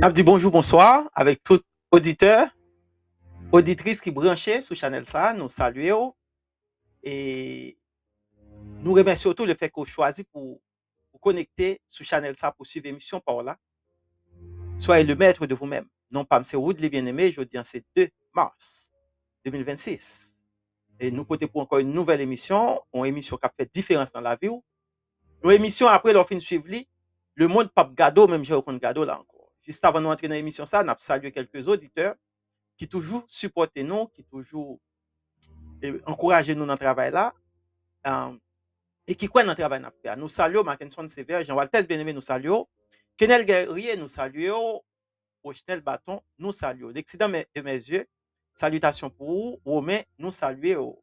N'a dit bonjour, bonsoir avec tout auditeur, auditrice qui branchait sur Channel ça, nous saluons et nous remercions surtout le fait qu'on choisit pour connecter sur Channel ça pour suivre l'émission par là. Soyez le maître de vous-même. Non pas M. Wood, les bien-aimés, je dis c'est 2 mars 2026. Et nous côté pour encore une nouvelle émission, une émission qui a fait différence dans la vie. Nos émissions après leur fin suivre le monde pape gado, même j'ai aucun gado là encore. Juste avant de nous entrer dans l'émission ça, nous avons salué quelques auditeurs qui toujours supportent nous, qui toujours encouragent nous dans le travail là, et qui croient dans le travail nous fait. Nous saluons Mackinson Sévère, Jean Waltès bien-aimé, nous saluons. Kenel Guerrier, nous saluons. Ochnel Bâton, nous saluons. L'excédent de mes yeux, salutations pour vous. Romain, nous saluons.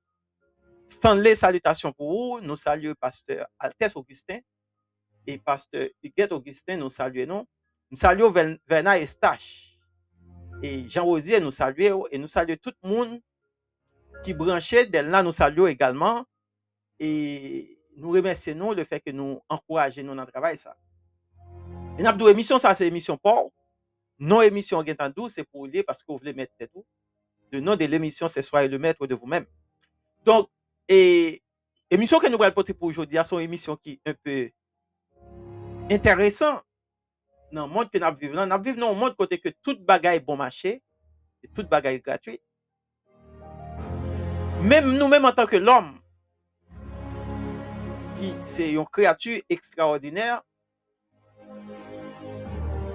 Stanley, salutations pour vous. Nous saluons pasteur Altès Augustin et pasteur Huguette Augustin, nous saluons. Nous saluons Verna Estache et Jean Rosier, nous saluons. Et nous saluons tout le monde qui branchait. Delna, nous saluons également. Et nous remercions le fait que nous encourageons nous dans le travail. Ça. Et nous émission, ça c'est émission pour. Non émission Guentandou, c'est pour lui parce que vous voulez mettre tout. Le nom de l'émission, c'est Soyez le maître de vous-même. Donc, et émission que nous allons porter pour aujourd'hui, c'est une émission qui est un peu intéressante dans le monde que nous vivons. Nous vivons dans un monde côté que toute bagaille est bon marché et toute bagaille est gratuite. Même nous-mêmes en tant que l'homme, qui c'est une créature extraordinaire,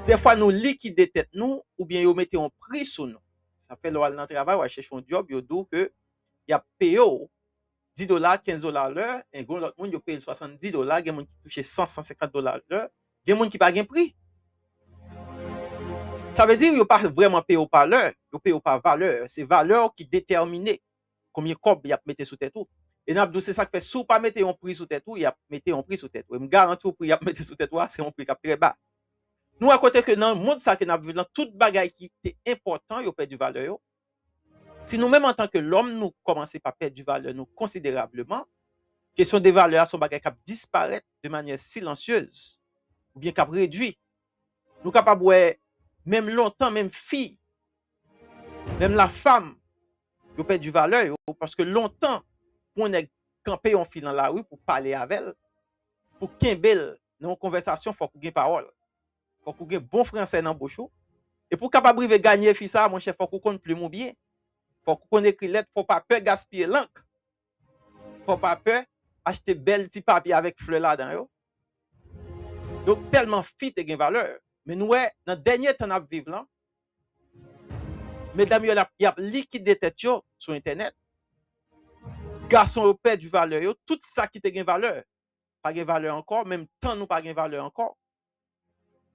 des fois nous liquidons tête nous ou bien nous mettons un prix sur nous. Ça fait dans le travail, on cherche un job, on dit que il y a payé $10, $15 l'heure, et l'autre monde qui paye $70, il y a des gens qui touchent $100, $150 l'heure, il y a des gens qui n'ont pas de prix. Ça veut dire qu'ils ne pas vraiment payé par l'heure, ils payent par valeur. C'est valeur qui détermine combien de cob ils mettent sous tête. Et c'est ça qui fait, si vous ne pas mettre un prix sous tête, il y a mettre un prix sous tête. Je me garantis que le prix mettre sous tête, c'est un prix qui est très bas. Nous, à côté que dans le monde, ça que nous vivons, toute bagaille qui est important, il perd du valeur. Si nous-mêmes, en tant que l'homme, nous commençons à perdre du valeur nous considérablement, question des valeurs sont bagaille qui disparaître de manière silencieuse ou bien qui réduit. Nous capables même longtemps, même fille, même la femme, ils perdent du valeur parce que longtemps, pour on est campé en fil dans la rue pour parler avec elle, pour qu'un bel dans une conversation, il faut qu'on ait parole. Il faut qu'on ait bon français dans le bouche. Et pour capable de gagner ça, mon chef, il faut qu'on compte plus bien. Il faut qu'on écrit lettre, il ne faut pas peur gaspiller l'encre. Il ne faut pas peur acheter bel petit papier avec fleurs là-dedans. Donc, tellement fit et gain valeur. Mais nous, dans le dernier temps, nous vivons là. Mesdames, il y a liquidé tête sur Internet. Garçons, ils perdent du valeur. Tout ça qui te gain valeur. Pas gain valeur encore. Même temps, nous pas gain valeur encore.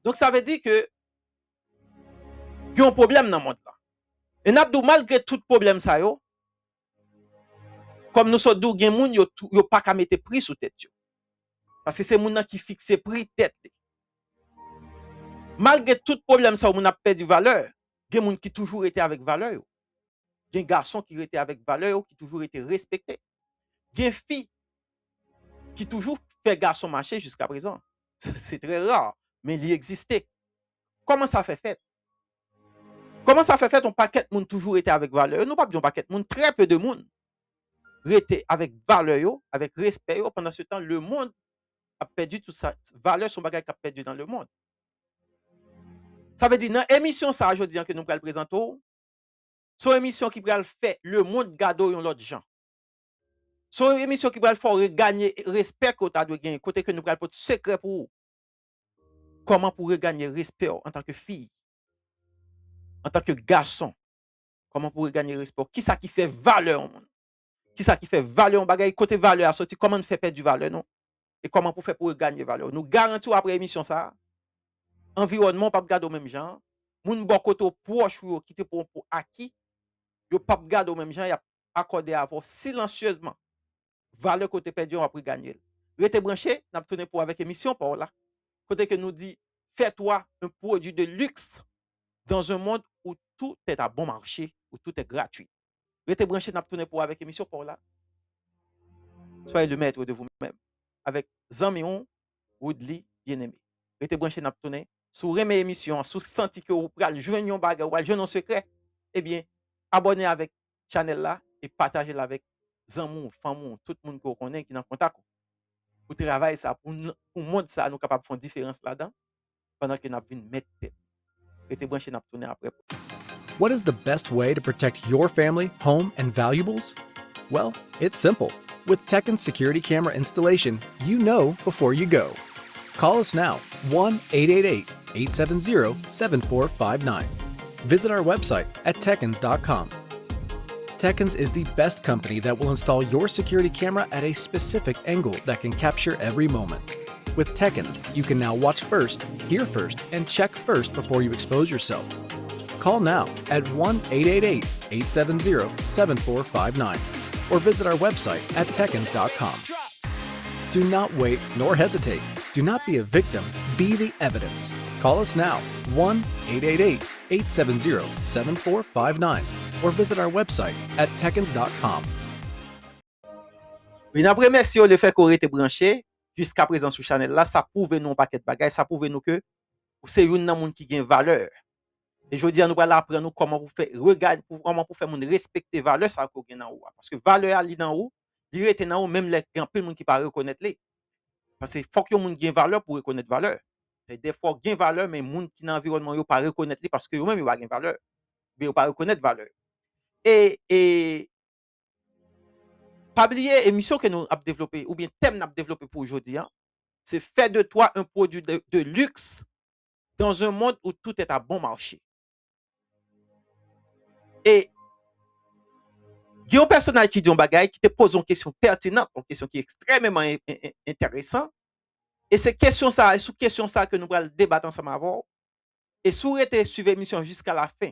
Donc, ça veut dire que il y a un problème dans le monde là. Et nous malgré tout problème, ça, comme nous sommes d'où, il y a des gens qui n'ont pas qu'à mettre prix sur tête. Parce que c'est les gens qui fixent prix tête. Malgré tout problème, ça, on a perdu valeur. Il y a des gens qui toujours été avec valeur. Il y a des garçons qui étaient avec valeur, qui toujours été respectés. Il y a des filles qui toujours fait garçon marcher jusqu'à présent. C'est très rare, mais il existait. Comment ça fait fait? Comment ça fait fait? Un paquet de monde toujours été avec valeur. Nous pas un paquet de monde, très peu de monde était avec valeur, avec respect. Pendant ce temps, le monde a perdu toute sa valeur, son bagage a perdu dans le monde. Ça veut dire, dans l'émission, ça, aujourd'hui, que nous allons présenter, c'est une émission qui va faire le monde gado yon l'autre gens. C'est une émission qui va faire gagner respect que tu as de gagner, côté que nous allons porter secret pour vous. Comment pour gagner respect en tant que fille, en tant que garçon, comment pour gagner respect, qui ça qui fait valeur au monde, qui ça qui fait valeur en bagaille, côté valeur à sortir, comment nous fait perdre du valeur, non? Et comment pour faire pour gagner valeur. Nous garantissons après émission ça, environnement pas garder au même genre, moun bon côté proche ou qui te pour acquis, yo pas garder au même genre, y a accordé à avoir silencieusement valeur côté perdu on a pris gagner. Restez branché, n'a tourné pour avec émission par là. Côté que nous dit fais-toi un produit de luxe dans un monde où tout est à bon marché, où tout est gratuit. Restez branché, n'a tourné pour avec émission par là. Soyez le maître de vous-même avec Zamion Woodley bien-aimé. Restez branché, n'a tourné sous remet émission, sous senti que vous pral joindre un bagage, ou joindre un secret, eh bien, abonnez avec channel là et partagez la avec zanmou, famou, tout le monde que vous connaissez qui est en contact. Pour travailler ça, pour montrer ça, nous capables de faire une différence là-dedans, pendant que nous avons mettre tête. Et te branché, nous tourner après. What is the best way to protect your family, home, and valuables? Well, it's simple. With Tekken's security camera installation, you know before you go. Call us now, 1-888-870-7459. Visit our website at tekkens.com. Tekkens is the best company that will install your security camera at a specific angle that can capture every moment. With Tekkens, you can now watch first, hear first, and check first before you expose yourself. Call now at 1-888-870-7459 or visit our website at tekkens.com. Do not wait nor hesitate. Do not be a victim, be the evidence. Call us now, 1-888-870-7459 or visit our website at tekkens.com. Oui, nous remercions le fait qu'on été branché jusqu'à présent sur channel là, ça prouve nous un paquet de bagages, ça prouve nous que c'est une monde qui gagne valeur. Et je dis à nous allons apprendre comment pour faire regarder comment pour faire monde respecter valeur ça qu'on gagne en haut parce que valeur ali dans haut, il était dans haut même les grand peu monde qui pas reconnaître les. Parce que faut que monde gagne valeur pour reconnaître valeur. Et des fois gagne valeur mais monde qui dans environnement yo pas reconnaître les parce que eux même ils pas gagne valeur. Mais ils pas reconnaître valeur. Et pas oublier émission que nous avons développé ou bien thème nous avons développé pour aujourd'hui, hein, c'est faire de toi un produit de luxe dans un monde où tout est à bon marché. Et il y a un personnage qui dit un bagage qui te pose une question pertinente, une question qui est extrêmement intéressante. Et c'est question ça, sous question ça que nous allons débattre ensemble avant. Et si vous êtes suivre l'émission jusqu'à la fin,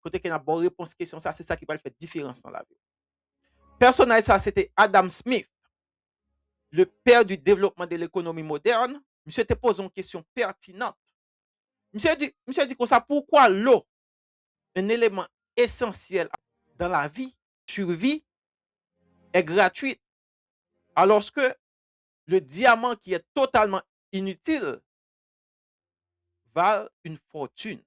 côté qu'il y a une bonne réponse à cette question ça, c'est ça qui va faire différence dans la vie. Personnage ça, c'était Adam Smith, le père du développement de l'économie moderne. Monsieur te pose une question pertinente. Monsieur dit comme ça, pourquoi l'eau, un élément essentiel dans la vie, survie, est gratuite, alors que le diamant qui est totalement inutile valent une fortune.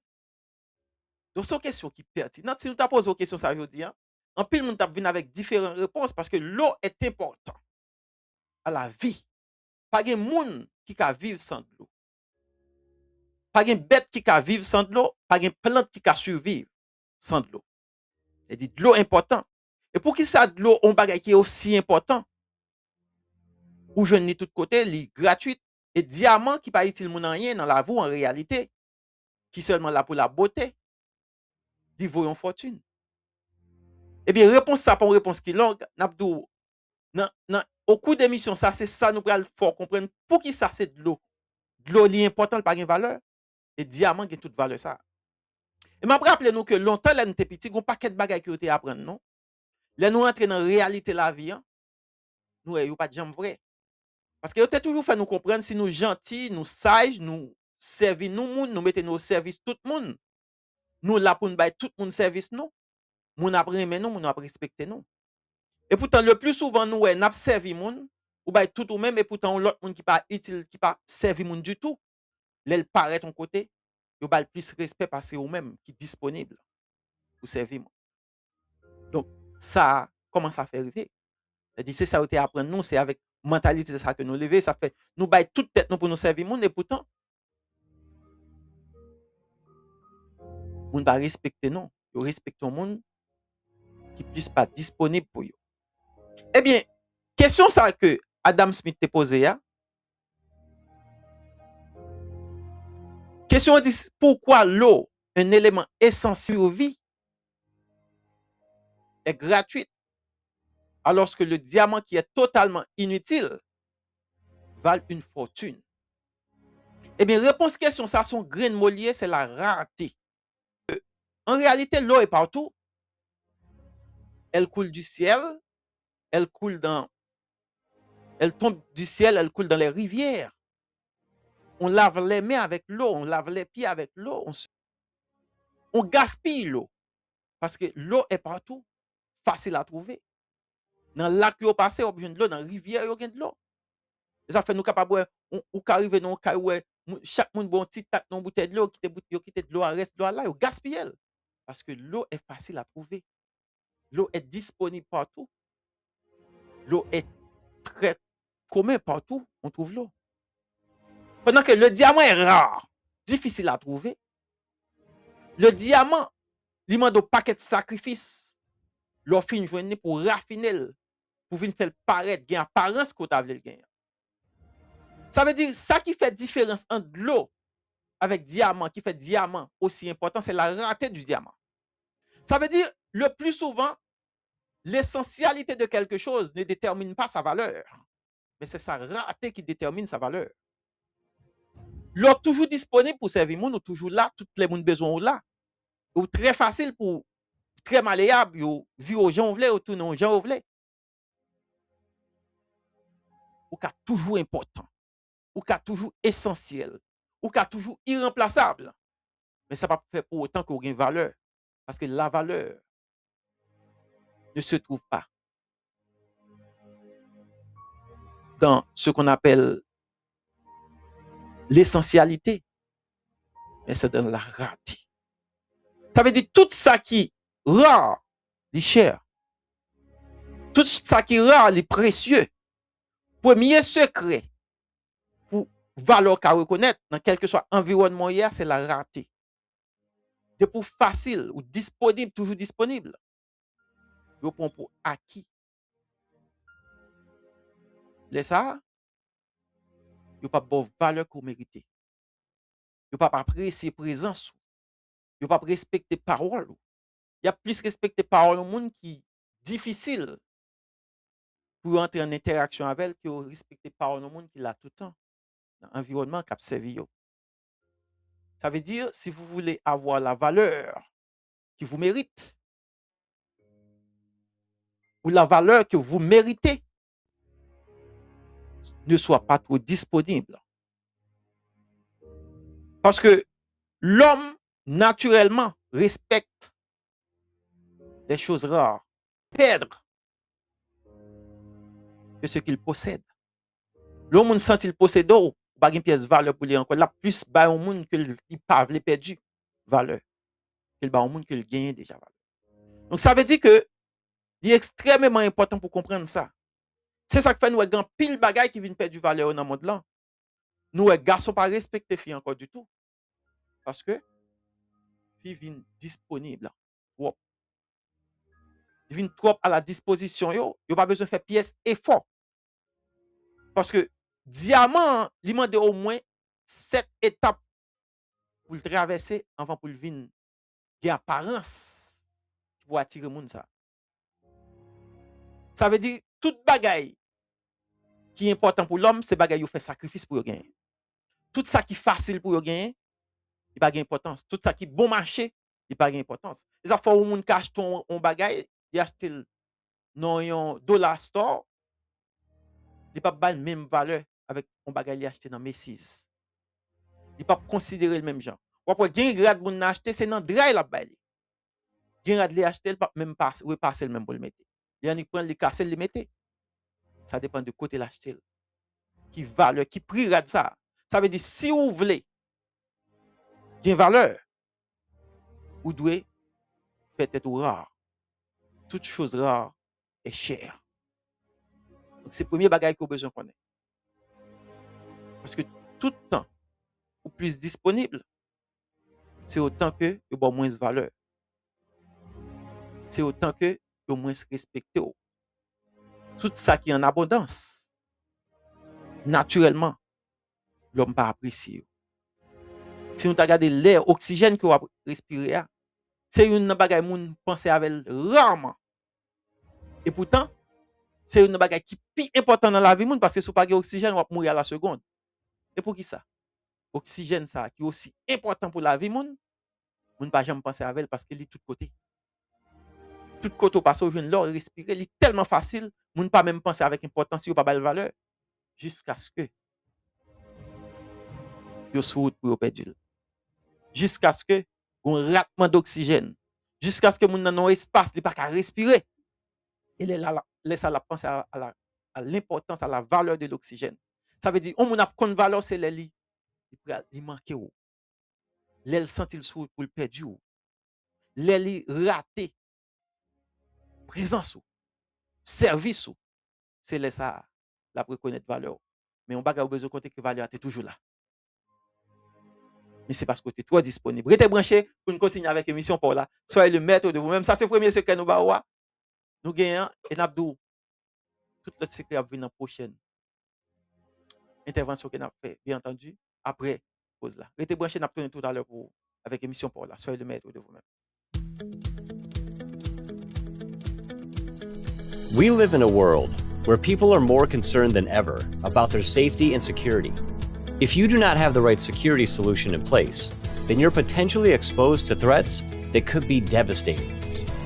Donc, c'est une question qui est pertinente. Si nous t'avons posé une question, ça veut dire, en pile, nous t'avons venu avec différentes réponses parce que l'eau est importante à la vie. Pas de monde qui peut vivre sans de l'eau. Pas de bête qui peut vivre sans de l'eau. Pas de plante qui peut survivre sans de l'eau. C'est-à-dire de l'eau important. Et pour qui ça de l'eau, on bagage qui est aussi important, ou je n'ai tout côté, li gratuite, et diamant qui pas utile mon rien dans la vie en réalité, qui seulement là pour la beauté, il vaut une fortune. Eh bien, réponse ça, pas une réponse qui est longue, n'abdou, au cours d'émission, ça, c'est ça, nous allons faut comprendre, pour qui ça, c'est de l'eau. De l'eau, est important, pas une valeur, et diamant, qui a toute valeur, ça. Et m'a rappelé nous que longtemps, là, nous étions petits, un paquet de bagages qui ont été apprendre, non? Là, nous entrons dans la réalité de la vie, hein? Nous, il n'y a pas de jambe vrai. Parce que vous avez toujours fait nous comprendre si nous gentils, nous sages, nous servons nous mettons nous au service tout le monde. Nous là pour nous bailler tout le monde service nous. Nous apprenons nous, nous respecter nous. Et pourtant le plus souvent nous n'a servi moun ou bailler tout ou même et pourtant l'autre monde qui pas utile qui pas servi moun du tout. L'elle paraît ton côté, vous bailler plus respect parce que vous même qui disponible pour servir moun. Donc ça comment ça fait arriver? C'est ça qui apprendre nous, c'est avec mentalité ça que nous lever, ça fait nous bailler toute tête nous pour nous servir monde et pourtant moun pas respecter non, yo respecte un monde qui plus pas disponible pour yo. Eh bien, question ça que Adam Smith te posé ya. Question dit pourquoi l'eau, un élément essentiel de vie, est gratuite alors que le diamant qui est totalement inutile valent une fortune. Eh bien, réponse question ça, son grain de Molière, c'est la rareté. En réalité, l'eau est partout. Elle coule du ciel, elle tombe du ciel, elle coule dans les rivières. On lave les mains avec l'eau, on lave les pieds avec l'eau, on gaspille l'eau. Parce que l'eau est partout, facile à trouver. Dans le lac, vous passez, vous avez de l'eau, dans la rivière, vous avez de l'eau. Et ça fait nous capables ou ka arrive dans ka ouais, chaque monde bon petit tape dans bouteille de l'eau, qui te de l'eau, reste de l'eau là, yo gaspille elle. Parce que l'eau est facile à trouver. L'eau est disponible partout. L'eau est très commun partout, on trouve l'eau. Pendant que le diamant est rare, difficile à trouver. Le diamant, il demande au paquet de sacrifices. L'on fin joindre pour raffiner, pour venir faire paraître, gain apparence qu'on t'a voulu gagner. Ça veut dire, ça qui fait différence entre l'eau avec diamant, qui fait diamant aussi important, c'est la rareté du diamant. Ça veut dire, le plus souvent, l'essentialité de quelque chose ne détermine pas sa valeur, mais c'est sa rareté qui détermine sa valeur. L'eau toujours disponible pour servir le monde, ou toujours là, toutes les monde besoin ou là. Ou très facile pour, très malléable, ou vu aux gens ou tourner aux gens ou ou qu'a toujours important, ou qu'a toujours essentiel, ou qu'a toujours irremplaçable. Mais ça ne va pas faire pour autant qu'on ait une valeur. Parce que la valeur ne se trouve pas dans ce qu'on appelle l'essentialité, mais c'est dans la rareté. Ça veut dire tout ça qui est rare, est cher. Tout ça qui est rare, est précieux. Premier secret pour valeur qu'à reconnaître dans quel que soit environnement hier, c'est la rareté. De pour facile ou disponible, toujours disponible. Yo prend pour acquis. Les ça, yo pas bon valeur qu'on mérite. Yo pas apprécier présence. Yo pas respecter parole. Il y a plus respecter parole au monde qui difficile pour entrer en interaction avec elle que respecter parole au monde qui l'a tout le temps dans l'environnement qui a servi yo. Ça veut dire si vous voulez avoir la valeur qui vous mérite ou la valeur que vous méritez, ne soit pas trop disponible. Parce que l'homme, naturellement, respecte les choses rares, perdre que ce qu'il possède. L'homme sent qu'il possède pas une pièce de valeur pour lui encore. La plus bas au monde qu'il pas perdu valeur. Qu'il bas au monde qu'il gagne déjà valeur. Donc ça veut dire que il est extrêmement important pour comprendre ça. C'est ça qui fait nous grand pile bagaille qui vient perdre du valeur dans le monde là. Nous garçons pas respecter filles encore du tout. Parce que filles viennent disponibles. Wow. Ils viennent trop à la disposition yo, yo pas besoin de faire pièce effort. Parce que diamant, il demande au moins 7 étapes pour le traverser avant pour le venir une apparence pour attirer le monde ça. Ça veut dire toute bagaille qui est important pour l'homme, c'est bagaille qui fait sacrifice pour gagner. Tout ça qui est facile pour gagner, il pas d'importance. Tout ça qui est bon marché, il pas d'importance. Les affaires où monde cache ton bagaille, il achète dans un dollar store, il pas la même valeur avec un bagaille acheté dans Macy's. Il pas considérer le même genre. Ou après gain grade moun acheter, c'est dans dry la baille. Gain grade les acheter, pas même pas repasser le même pour le mettre. Il y en a qui prend les casser le mettre. Ça dépend de côté l'acheter. Qui valeur, qui prix grade ça. Ça veut dire si vous voulez gain valeur, vous devez faire tête rare. Toute chose rare est chère. Donc c'est le premier bagage que vous avez besoin de connaître. Parce que tout le temps, ou plus disponible, c'est autant que vous avez moins de valeur. C'est autant que vous avez moins respecté. Tout ça qui est en abondance, naturellement, l'homme pas apprécié. Si nous regardons l'air, l'oxygène que vous respirez, c'est une bagaille moun pense avec rarement. Et pourtant, c'est une bagaille qui est plus importante dans la vie moun parce que si vous n'avez pas d'oxygène, vous allez mourir à la seconde. Et pour qui ça? Oxygène ça qui est aussi important pour la vie moun, moun pas jamais penser avec elle parce qu'il est tout côté. Tout côté parce que vous venez là respirer, il est tellement facile, moun pas même penser avec importance, ou pas belle valeur jusqu'à ce que vous soyez pour perdre. Jusqu'à ce que vous ayez un ratement d'oxygène. Jusqu'à ce que vous ayez un espace, il pas qu'à respirer. Et là, laisse la penser à l'importance, à la valeur de l'oxygène. Ça veut dire, on a une valeur, c'est les il manque ou. Les sentir sous pour le perdu ou. Les raté, présence ou, service ou. C'est les ça, la reconnaître valeur. Mais on va besoin de compter que valeur est toujours là. Mais c'est parce que tu es trop disponible. Restez branché pour nous continuer avec l'émission pour là. Soyez le maître de vous-même. Ça, c'est le premier secret nous va. Nous gagnons et nous avons tout le secret à venir dans la prochaine intervention que nous avons fait, bien entendu, après pause là. Restez branché, nous avons tout à l'heure avec l'émission pour là. Soyez le maître de vous-même. We live in a world where people are more concerned than ever about their safety and security. If you do not have the right security solution in place, then you're potentially exposed to threats that could be devastating.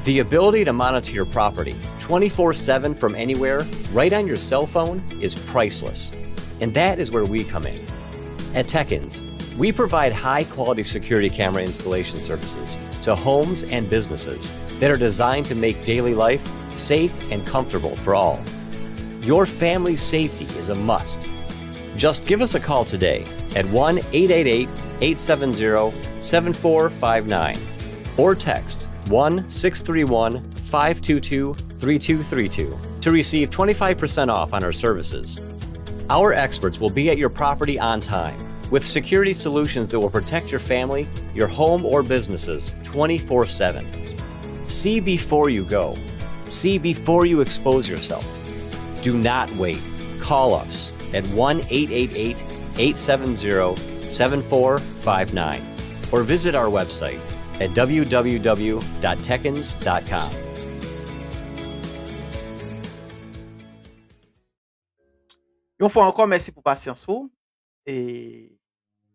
The ability to monitor your property 24/7 from anywhere, right on your cell phone, is priceless. And that is where we come in. At Tekins, we provide high-quality security camera installation services to homes and businesses that are designed to make daily life safe and comfortable for all. Your family's safety is a must. Just give us a call today at 1-888-870-7459 or text 1-631-522-3232 to receive 25% off on our services. Our experts will be at your property on time with security solutions that will protect your family, your home, or businesses 24/7. See before you go. See before you expose yourself. Do not wait. Call us at 1-888-870-7459 or visit our website at www.tekins.com. Une fois encore, merci pour patience. Et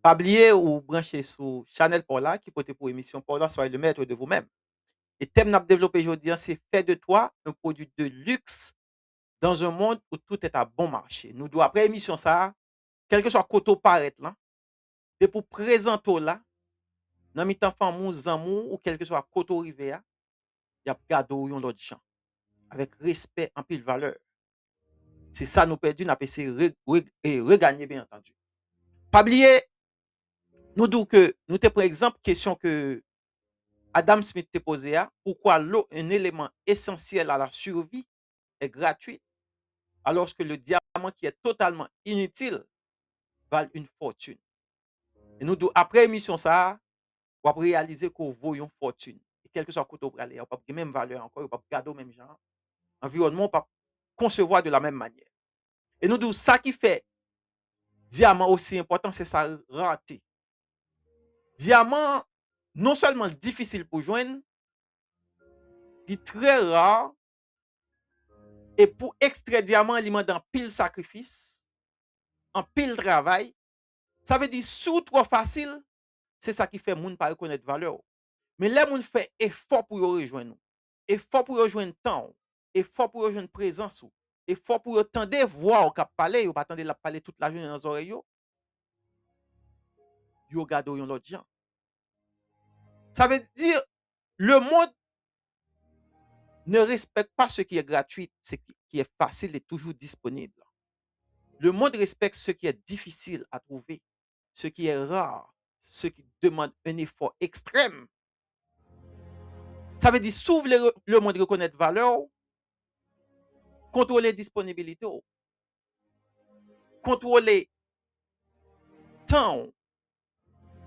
pas oublier ou brancher sur Channel pour là, qui peut être pour émission pour là, soyez le maître de vous-même. Et thème n'a développé aujourd'hui, c'est fait de toi un produit de luxe dans un monde où tout est à bon marché. Nous devons, après émission ça, quel que soit côté paraître là, et pour présenter là, dans mi temps famou zamou ou quel que soit côté rivé, il y a gado yon l'autre gens avec respect en pile valeur. C'est ça nous perdu, n'a essayé regagner bien entendu. Pas oublier nous disons que nous te par exemple question que Adam Smith t'a posé à pourquoi l'eau un élément essentiel à la survie est gratuit alors que le diamant qui est totalement inutile valent une fortune. Et nous disons après émission ça, on va réaliser qu'on vaut une fortune. Et quel que soit le côté où on aller, on pas même valeur encore, on pas garder au même genre. Environnement, on pas concevoir de la même manière. Et nous disons ça qui fait diamant aussi important, c'est sa rareté. Diamant non seulement difficile pour joindre, il est très rare. Et pour extraire diamant, il demande en pile sacrifice, en pile travail. Ça veut dire sous trop facile, c'est ça qui fait moun pas reconnaître valeur. Mais les moun fait effort pour rejoindre nous. Effort pour rejoindre temps, effort pour rejoindre présence, effort pour entendre voix au cap parler, ou pas attendre la parler toute la journée dans les oreilles. Yo gado yon l'autre gens. Ça veut dire le monde ne respecte pas ce qui est gratuit, ce qui est facile et toujours disponible. Le monde respecte ce qui est difficile à trouver, ce qui est rare, ce qui demande un effort extrême. Ça veut dire s'ouvrir le monde reconnaître valeur, contrôler disponibilité, contrôler temps,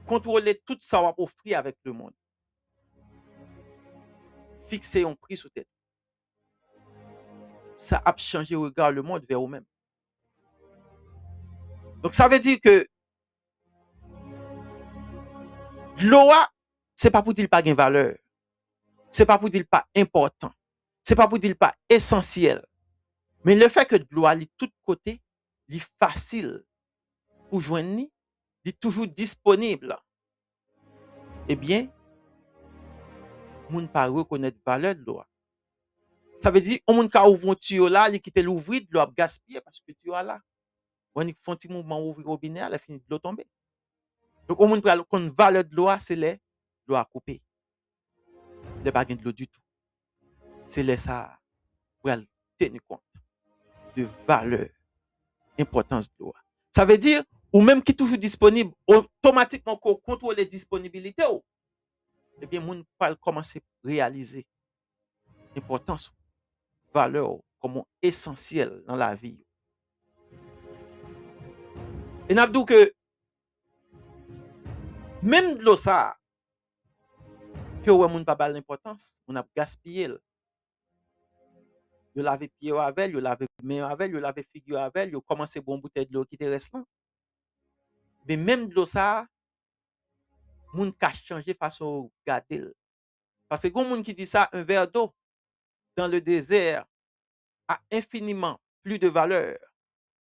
contrôler tout ça va offrir avec le monde. Fixer un prix sous tête. Ça a changé le regard le monde vers vous-même. Donc ça veut dire que l'eau, c'est pas pour dire pas de valeur. C'est pas pour dire pas important. C'est pas pour dire pas essentiel. Mais le fait que l'eau est de tous côtés, il est facile pour joindre, il est toujours disponible. Eh bien, moun pas reconnaître valeur de l'eau. Ça veut dire on moun ka ouvre un tuyau là, il quitte l'ouvrir, de l'eau gaspiller parce que tuyau là. On y font un petit mouvement ouvrir robinet, elle finit de l'eau tomber. Donc on moun pral kon valeur de l'eau, c'est l'eau à couper. De pas de l'eau du tout. C'est là ça pour tenir compte de valeur, importance de l'eau. Ça veut dire, ou même qui toujours disponible, automatiquement qu'on contrôle les disponibilités, eh bien, moun pas commencer à réaliser l'importance, valeur, comme essentielle dans la vie. Et n'a dit que, même de l'eau ça, que ouais, moun pas l'importance, on a gaspillé. Yo lave pied avec, yo lave main avec, yo lave figure avec, yo commencé bon bouteille de l'eau qui te reste là. Mais même de l'eau ça, moun ka changer façon garder. Parce que gon moun qui dit ça, un verre d'eau dans le désert a infiniment plus de valeur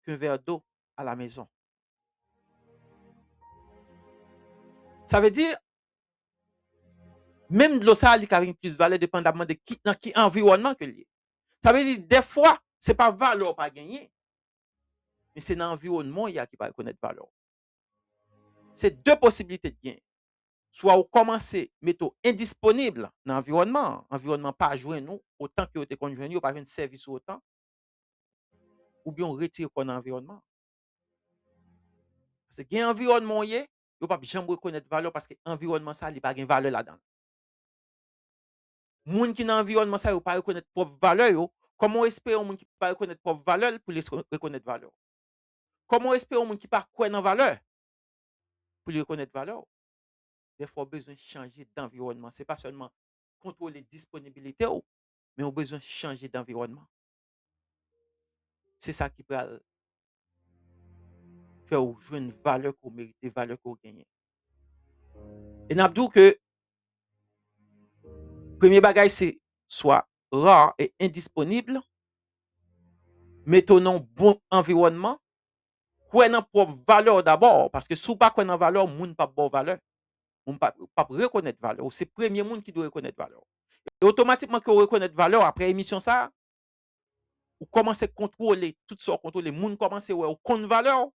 qu'un verre d'eau à la maison. Ça veut dire, même de l'eau ça, il a une plus de valeur dépendamment de qui, dans qui environnement que lié. Ça veut dire, des fois, c'est pas valeur pas gagner, mais c'est dans l'environnement qui va reconnaître valeur. C'est deux possibilités de gain. Soit vous commencez à mettre indisponible dans l'environnement pas jouer nous, autant que vous êtes conjoint, vous pas de service autant, ou bien on retire qu'on environnement. Parce que l'environnement, vous ne pouvez jamais reconnaître valeur parce que l'environnement, ça, il n'y a pas de valeur là-dedans. Les gens qui dans l'environnement, ça, ils ne pas reconnaître propre valeur. Comment espérer les gens qui ne pas reconnaître propre valeur pour les reconnaître valeur? Comment espérer les gens qui ne pas croire dans valeur pour les reconnaître valeur? Des fois, on a besoin de changer d'environnement. Ce n'est pas seulement contrôler la disponibilité, mais on a besoin de changer d'environnement. C'est ça qui peut faire jouer une valeur qu'on mérite, une valeur qu'on gagne. Et n'a dit que premier bagage, c'est soit rare et indisponible, mettons un bon environnement, quoi dans propre valeur d'abord, parce que si vous pas quoi dans valeur, moun pas bon valeur, moun pas reconnaître valeur. C'est le premier monde qui doit reconnaître valeur. Et automatiquement que vous reconnaître valeur après émission ça, vous commencez à contrôler tout ça, contrôler moun commencez à compte valeur,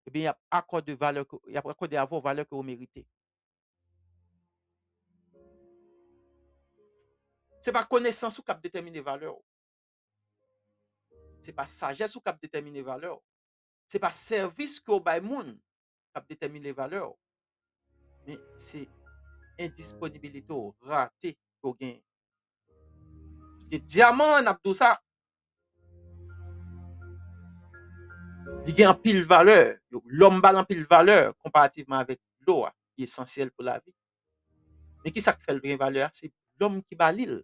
et bien il y a accord de valeur, il y a accord d'avoir valeur que vous méritez. C'est pas connaissance ou cap déterminer valeur. C'est pas sagesse ou cap déterminer valeur. C'est pas service que vous bail moun cap déterminer les valeurs. Mais c'est indisponibilité raté que vous gagnez. Parce que diamant n'a tout ça. Il gagne en pile valeur. L'homme a en pile valeur comparativement avec l'eau qui est essentielle pour la vie. Mais qui ça qui fait le bien valeur? C'est l'homme qui bat l'île.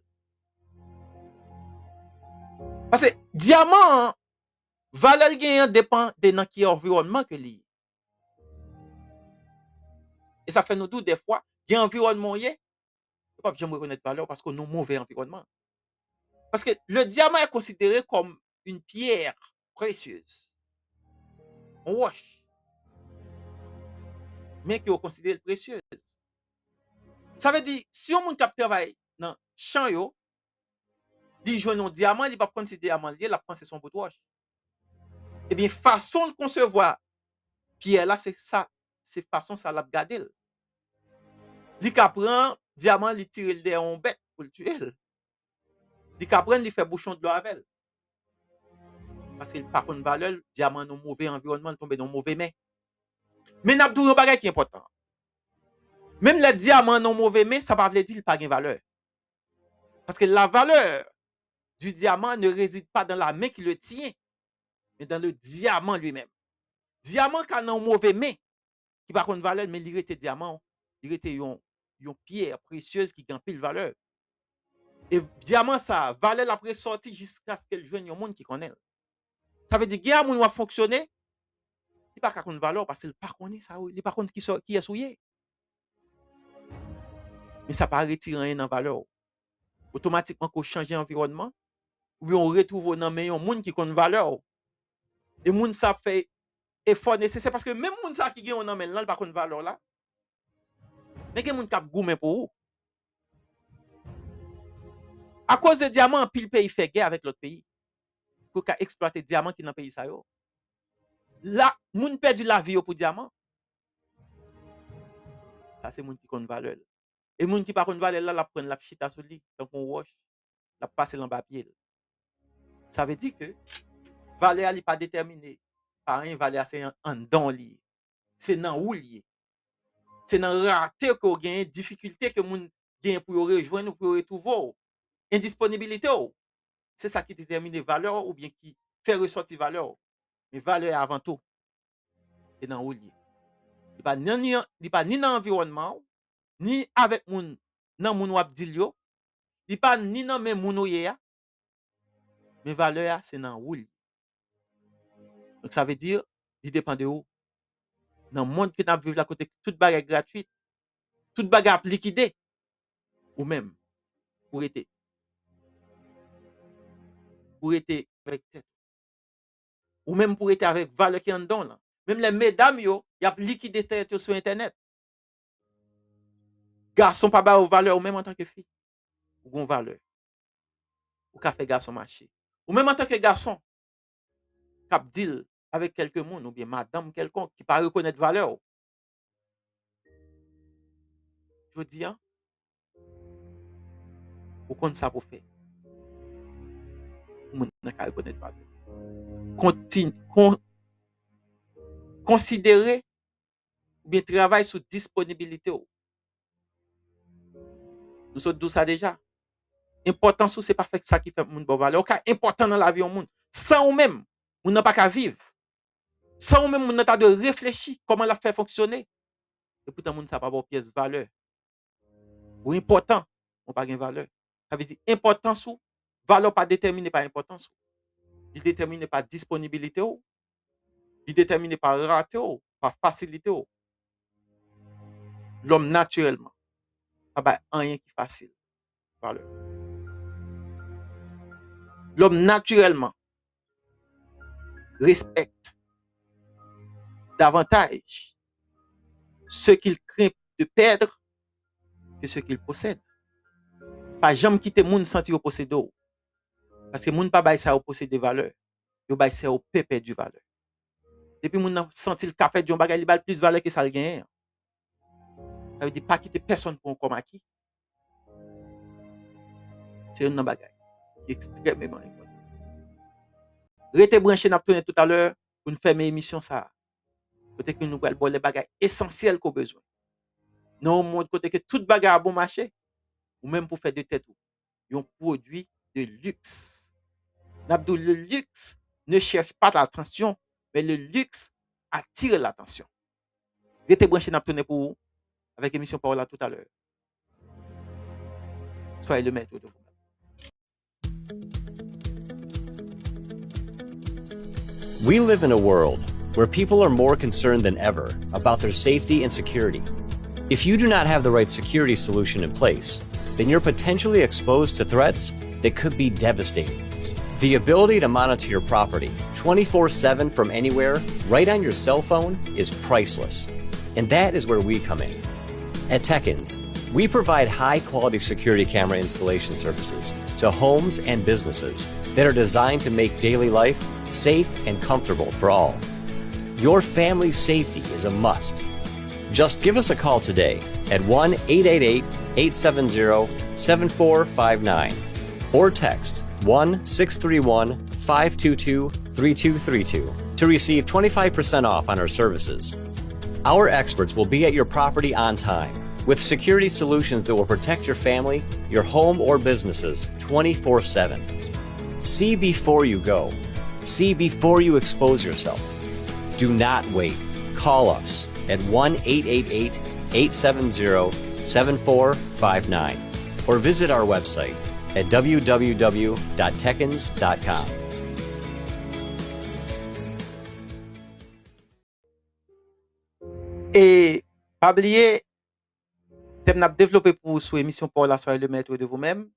Parce que diamant, valeur gagnant dépend de dans quel environnement que lié. Et ça fait nous tous des fois, il y a un environnement, il ne faut pas jamais reconnaître valeur parce qu'on a un mauvais environnement. Parce que le diamant est considéré comme une pierre précieuse. On wash. Mais qui est considérée précieuse. Ça veut dire, si on travaille dans le champ, il joue un diamant, il ne va pas prendre ce diamant, il va prendre son bout de wash. Eh bien, façon de concevoir pierre là, c'est ça. C'est façon ça l'a gardé. Il prend diamant, il tire le dé en bête pour le tuer. Il prend, il fait bouchon de l'eau avec. Parce qu'il par contre valeur, diamant dans mauvais environnement, il tombe dans mauvais main. Mais n'a pas bagage qui est important. Même le diamant dans mauvais main, ça ne veut pas dire qu'il n'a pas de valeur. Parce que la valeur du diamant ne réside pas dans la main qui le tient, mais dans le diamant lui-même. Diamant qui a dans mauvais main, qui par contre valeur, mais il était diamant, il était une pierre précieuse qui gagne pile valeur. Et diamant ça, valeur après sorti jusqu'à ce qu'elle joigne un monde qui connaît. Ça veut dire que un monde va fonctionner, il pas contre valeur parce qu'il pas connaît ça, il pas contre qui est souillé. Mais ça pas retirer rien dans valeur. Automatiquement qu'on change d'environnement, ou bien on retrouve dans un monde qui connaît valeur. Et monde ça fait effort nécessaire parce que même monde ça qui gagne on amène là pas contre valeur là. Mais il y a monde qui a goumé pour vous. À cause de diamants, pile pays fait guerre avec l'autre pays. Pour exploiter diamant qui dans le pays ça yo. Là, moun perdu la vie pour diamant. Ça c'est moun qui connaît valeur. Et moun qui pas connaît valeur là, la prendre la chita sur lui, donc on wash, la passer dans papier. Ça veut dire que valeur n'est pas déterminée pas rien valeur c'est en don lié. C'est dans où lié. C'est dans raté que vous gagnez, difficulté que moun gagne pour rejoindre ou pour retrouver. Indisponibilité. C'est ça qui détermine les valeurs ou bien qui fait ressortir valeur. Mais valeur avant tout, c'est dans où lié. Il pas ni dans l'environnement, ni avec moun, dans moun wap di yo, il pas ni dans même moun ouye ya, mais valeur c'est dans où lié. Donc ça veut dire, il dépend de où. Dans le monde que nous vivons là côté, toute bagarre gratuite, toute bagarre liquidée, ou même pour être avec tête, ou même pour être avec valeur qui en donne là. Même les mesdames yo, y a liquidé tête sur internet. Garçon pas ba valeur ou même en tant que fille, ou gon valeur. Ou ka fait garçon marché. Ou même en tant que garçon, cap deal avec quelques monde ou bien madame quelconque qui pas reconnaître valeur. Je dis hein, ou compte ça pour faire. Ou moun nan ka reconnaître valeur. Considérer ou bien travailler sur disponibilité. Nous autres, ça déjà. Important, c'est pas fait ça qui fait moun bon valeur. Ok, important dans la vie au monde. Sans ou même, on n'a pas qu'à vivre. Sans ou même, on n'a pas de réfléchir comment la faire fonctionner. Et pourtant, moun ça pas bon pièce valeur. Ou important, on pas gain valeur. Ça veut dire importance ou valeur pas déterminée par importance. Il est déterminé par disponibilité ou. Il est déterminé par raté ou, par facilité ou. L'homme naturellement, pas rien qui est facile. Valeur. L'homme naturellement respecte davantage ce qu'il craint de perdre que ce qu'il possède. Pas jamais quitter moun senti au posséder. Parce que moun pas bay ça au posséder valeur. Yo bay ça au pépé du valeur. Depuis moun senti le capet du bagay li bal plus valeur que ça le gagne. Ça veut dire pas quitter personne pour comme acquis. C'est un bagay qui est extrêmement important. Restez branché n'a tourné tout à l'heure pour nous faire mes émissions ça. Côté que nous allons les bagages essentiels qu'on a besoin. Non, monde côté que toute bagarre a bon marché ou même pour faire de tête ou. Un produit de luxe. N'abdou, le luxe ne cherche pas l'attention, mais le luxe attire l'attention. Restez branché n'a tourné pour vous avec l'émission Parola tout à l'heure. Soyez le maître de vous. We live in a world where people are more concerned than ever about their safety and security. If you do not have the right security solution in place, then you're potentially exposed to threats that could be devastating. The ability to monitor your property 24/7 from anywhere, right on your cell phone, is priceless. And that is where we come in. At Tekins, we provide high-quality security camera installation services to homes and businesses that are designed to make daily life safe and comfortable for all. Your family's safety is a must. Just give us a call today at 1-888-870-7459 or text 1-631-522-3232 to receive 25% off on our services. Our experts will be at your property on time with security solutions that will protect your family, your home, or businesses 24/7. See before you go. See before you expose yourself. Do not wait. Call us at 1-888-870-7459 or visit our website at www.tekins.com. Et pas oublier, thème n'a développé pour vous sur l'émission pour la soirée le maître de vous-même,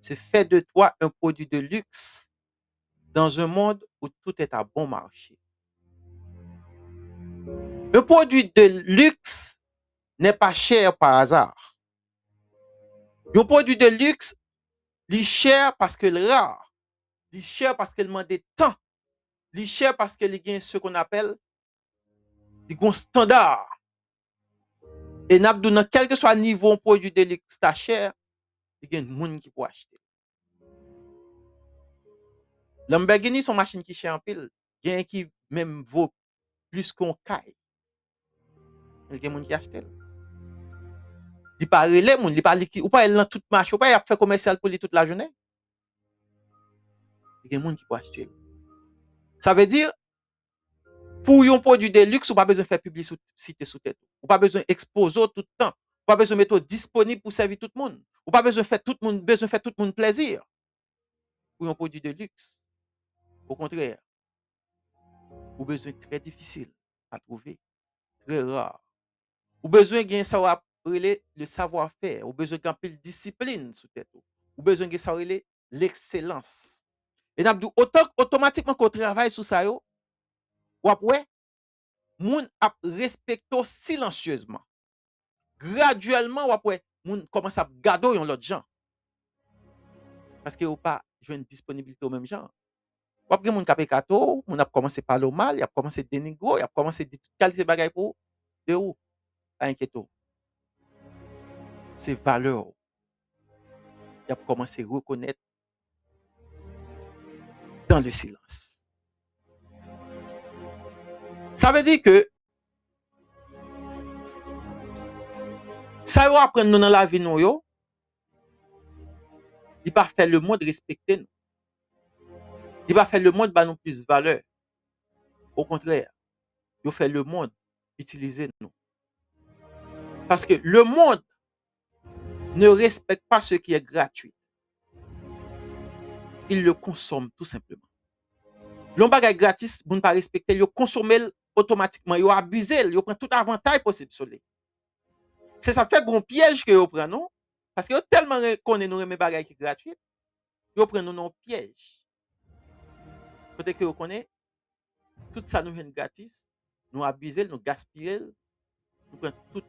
c'est fait de toi un produit de luxe dans un monde où tout est à bon marché. Un produit de luxe n'est pas cher par hasard. Un produit de luxe, il est cher parce qu'il est rare. Il est cher parce qu'il demande du temps. Il est cher parce qu'il y a ce qu'on appelle des standards. Et n'abdou, dans quel que soit le niveau un produit de luxe est cher, il y a des gens qui peuvent acheter. Lamborghini, son machine qui est chère en pile. Il y a qui même vaut plus qu'on caille. Il y a des gens qui achètent. Il pas relé moun, il pas liquide, ou pas elle dans toute marché, ou pas il a fait commercial pour lui toute la journée. Il y a des gens qui peuvent acheter. Ça veut dire pour un produit de luxe, ou pas besoin de faire publicité sous tête. Ou pas besoin d'exposer tout le temps. Ou pas besoin de mettre disponible pour servir tout le monde. Ou pas besoin de faire tout le monde plaisir pour un produit de luxe. Au contraire, ou besoin très difficile à trouver, très rare. Ou besoin de ça le savoir-faire, ou besoin de pile discipline sous tête. Ou besoin de ça l'excellence. Et n'a autant automatiquement qu'on travaille sur ça yo, ou après moun ap respecto silencieusement. Graduellement ou après moun commence à garder yon l'autre gens. Parce que ou pas jouer une disponibilité au même genre. Ou après moun kapé kato, moun ap commencé par le mal, il a commencé à dénigrer, il a commencé à dire toute qualité bagay pour de ou pas inquiéto. C'est valeur. Il a commencé à reconnaître dans le silence. Ça veut dire que ça va apprendre nous dans la vie nous yo, il va faire le monde respecter nous. Il va faire le monde ba nous plus valeur. Au contraire, il fait le monde utiliser nous. Parce que le monde ne respecte pas ce qui est gratuit. Il le consomme tout simplement. L'on bagay gratis, vous ne pas respecter, il consomme automatiquement, il abuse, il prend tout avantage possible sur lui. C'est ça fait un piège que vous prenez, non? Parce que tellement connaît nous les bagages qui gratuits, vous prenez nos pièges. Peut-être que vous connaissez tout ça nous vient gratis, nous abuser, nous gaspiller, nous prenons tout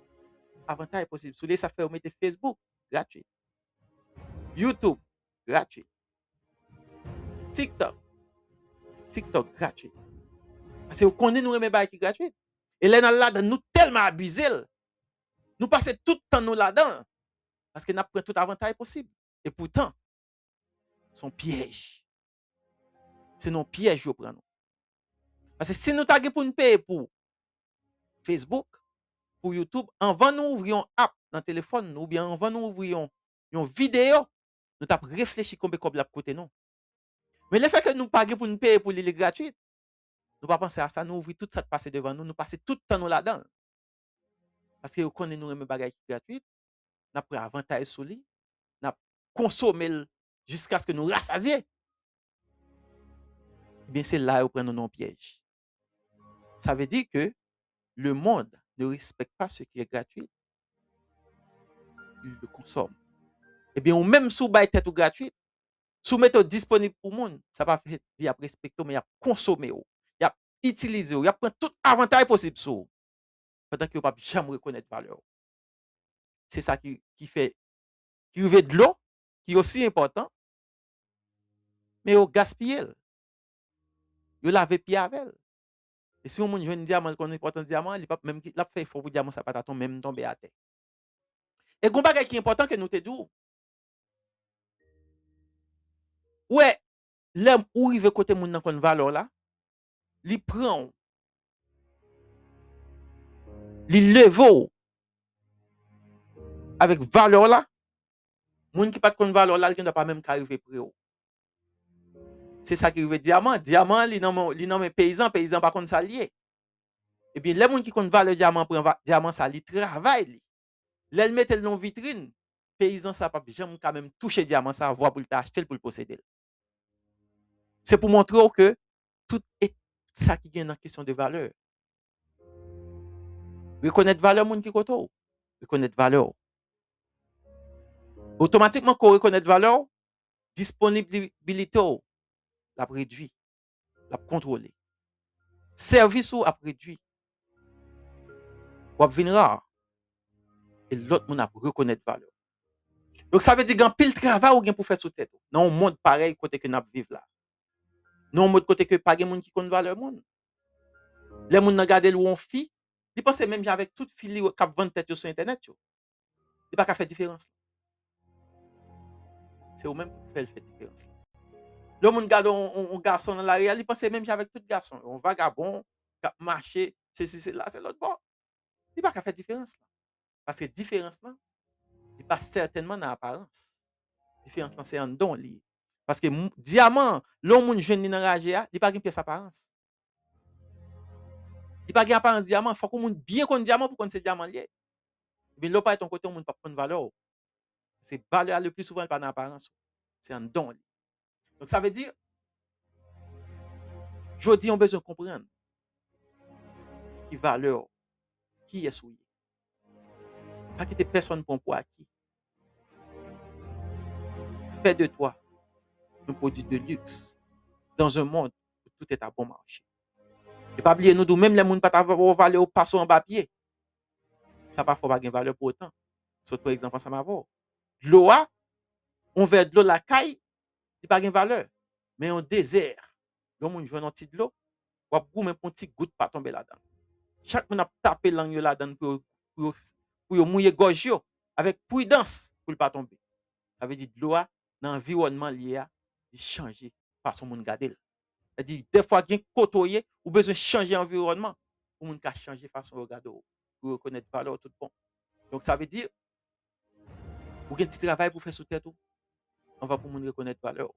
avantage possible. Sur les ça fait vous mettez Facebook gratuit, YouTube gratuit, TikTok gratuit. Parce que vous connaissez nous les bagages qui gratuits. Et là nous tellement abuser, nous passons tout le temps nous là-dedans parce que nous prenons tout avantage possible. Et pourtant, son piège. C'est nos pièges que nous prenons. Parce que si nous avons pour nous payer pour Facebook, pour YouTube, avant nous ouvrions une app dans le téléphone, ou bien avant nous ouvrions une vidéo, nous avons réfléchi combien de côté nous. Mais le fait que nous payons pour nous payer pour les gratuits, nous ne pas penser à ça, nous ouvrons tout ça de passer devant nous, nous passons tout le temps nous là-dedans. Parce que nous connaissons nous les bagages gratuits, nous avons pris avantage sur lui, nous avons consommé jusqu'à ce que nous rassasions. Bien c'est là où nous prenons nos pièges. Ça veut dire que le monde ne respecte pas ce qui est gratuit, il le consomme. Eh bien, ou même sous bail tête ou gratuit, sous méthode disponible pour le monde, ça va faire dire respecter, mais il a consommé, il a utilisé, il a pris tout avantage possible sur pendant que vous ne pouvez jamais reconnaître valeur. C'est ça qui fait, qui revêt de l'eau, qui est aussi important, mais au gaspiller, vous lavez pied avec. Et si on a un diamant, qu'on est important diamant, il pas même la fait fort pour diamant ça pas même tomber à terre. Et un bagage qui est important que nous te disons. Ouais, l'homme où il veut côté moun nan kon valeur là, li prend, li leve avec valeur là, moun qui pas kon valeur là, il ne pas même arriver près. C'est ça qui veut diamant, diamant li nan paysan pas kon ça lié. Et bien les moun qui kon valeur diamant prend diamant ça li travail li. L'elle mette dans vitrine, paysan ça pas jamais quand même toucher diamant ça voir pour l'acheter pour le posséder. C'est pour montrer que tout est ça qui gagne en question de valeur. Reconnaître valeur moun qui koto. Reconnaître valeur. Automatiquement qu'on reconnaître valeur, disponibilité la réduit, la contrôler. Service ou a réduit. Ou venir rare. Et l'autre moun a reconnaître valeur. Donc ça veut dire qu'un pile travail ou gen pour faire sous tête. Dans un monde pareil côté que n'a vivre là. Non mode côté que pas gen moun qui connaît valeur moun. Les moun nan gade où on fi, ils pensent même avec toute fille qui vend tête sur internet yo. Il pas qu'à faire différence. C'est au même qui fait différence. Le monde garde un garçon dans la rue, il pense même avec tout garçon. Un vagabond, qui a marché, c'est là, c'est l'autre bord. Il n'y a pas qu'à faire différence là. Parce que différence là, il n'est pas certainement dans l'apparence. Différence là, c'est un don lié. Parce que diamant, l'homme jeune dans la rage, il n'y a pas une pièce apparence. Il n'y a pas une apparence diamant. Il faut qu'on bien qu'on diamant pour qu'on se diamant lié. Mais là, pas ton côté, on ne peut pas prendre valeur. C'est valeur le plus souvent pas dans l'apparence. C'est un don lié. Donc ça veut dire, je dis, on a besoin de comprendre qui valeur, qui est souillé. Pas quitter personne pour acquis. Fais de toi un produit de luxe dans un monde où tout est à bon marché. Et pas oublier, nous, même les gens qui pas avoir valeur au passo en papier. Ça pas faut pas de valeur pour autant. Surtout, par exemple, ça m'a vu. L'eau, on verre de l'eau la caille, il pas de valeur. Mais en désert, le monde joue un petit de l'eau, ou a goût même un petit goutte pas tomber là-dedans. Chaque monde a tapé langue là-dedans pour mouiller gorge avec prudence pour ne pas tomber. Ça veut dire de l'eau dans l'environnement lié à changer façon de garder. C'est-à-dire des fois qu'il y a côtoyer ou besoin de changer l'environnement pour moun ka changer façon de regarder pour reconnaître valeur tout bon. Donc ça veut dire ou un petit travail pour faire sous tête on va pour moun reconnaître valeur.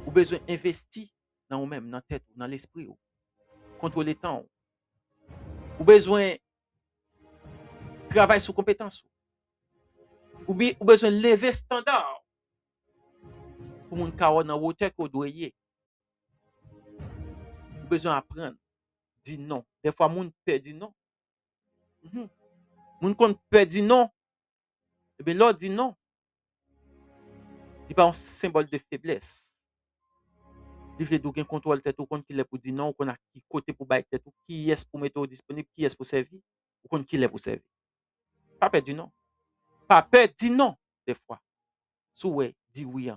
Ou besoin investir dans vous-même, dans tête, dans l'esprit, contrôler temps. Ou besoin travailler sur compétence. Ou besoin lever standard pour moun ka dans hauteur qu'on doit y. Ou besoin apprendre dire non. Des fois moun perd dire non. Moun kon perd dire non. Et bien l'autre dit non. Il pas un symbole de faiblesse. Il veut donc un contrôle tête ou compte qu'il est pour dire non, ou qu'on a qui côté pour bailler tête ou qui est pour mettre disponible, qui est pour servir, ou compte qu'il est pour servir. Pas peur du non. Pas peur dit non des fois. Sous ouais, dit oui.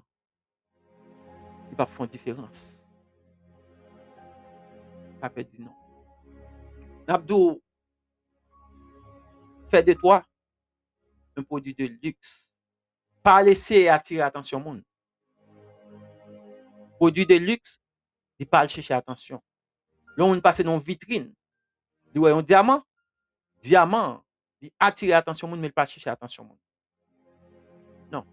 Il va faire une différence. Pas peur dit non. N'abdou fait de toi un produit de luxe. Pas laisser attirer attention monde. Produit de luxe, il pas chercher attention. Là on passe dans une vitrine. Il voit un diamant, il attire attention monde mais il pas chercher attention monde. Non.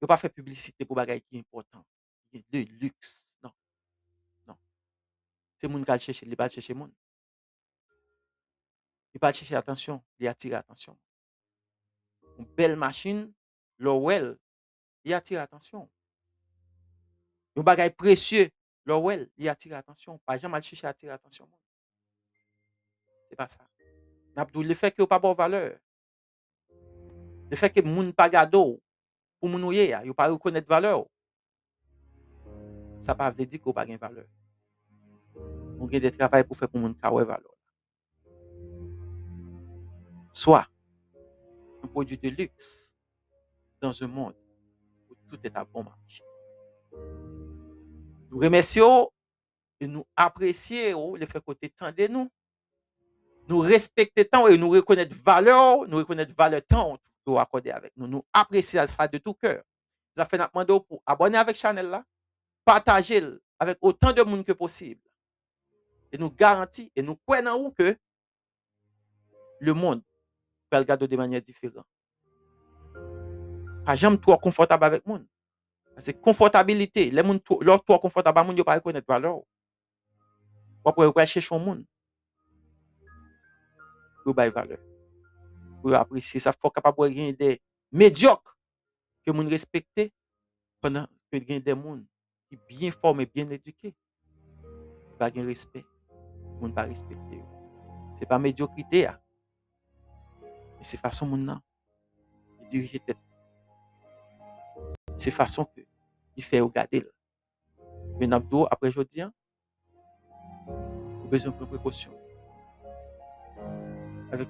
Il pas faire publicité pour bagaille qui est important. De luxe. Non. Non. C'est monde qui chercher, il pas chercher monde. Il pas chercher attention, il attire attention. Une belle machine, l'Orwell, il attire attention. Un bagage précieux, l'Orwell, il attire attention. Pas jamais chercher à attirer attention. C'est pas ça. N'abdou, le fait que pas bonne valeur. Le fait que moun pas gado pour moun ouye, yo pas reconnaître valeur. Ça pas veut dire qu'on pas gain valeur. On gain des travail pour faire pour moun ka valeur. Soit un produit de luxe dans un monde où tout est à bon marché. Nous remercions et nous apprécions le fait que tu tendez nous. Nous respectons tant et nous reconnaître valeur tant pour accorder avec nous. Nous apprécions ça de tout cœur. Ça fait notre demande pour abonner avec Channel là, partager avec autant de monde que possible. Et nous garantissons et nous croyons que le monde peut le regarder de manière différente. Pas jamais trop confortable avec le monde. C'est confortabilité. Les gens trop confortable avec le monde, ils ne pas reconnaître valeur. Ou après chercher un monde pour bailler valeur. Pour apprécier ça, faut capable de gagner des médiocres que moun respecter pendant que gagner des monde qui bien formés, bien éduqués. Pas gain respect, moun pas respecter. C'est pas médiocrité mais c'est façon moun nan il dirige tête. C'est façon que il fait regarder. Mais n'abdou après jodi vous besoin de précaution avec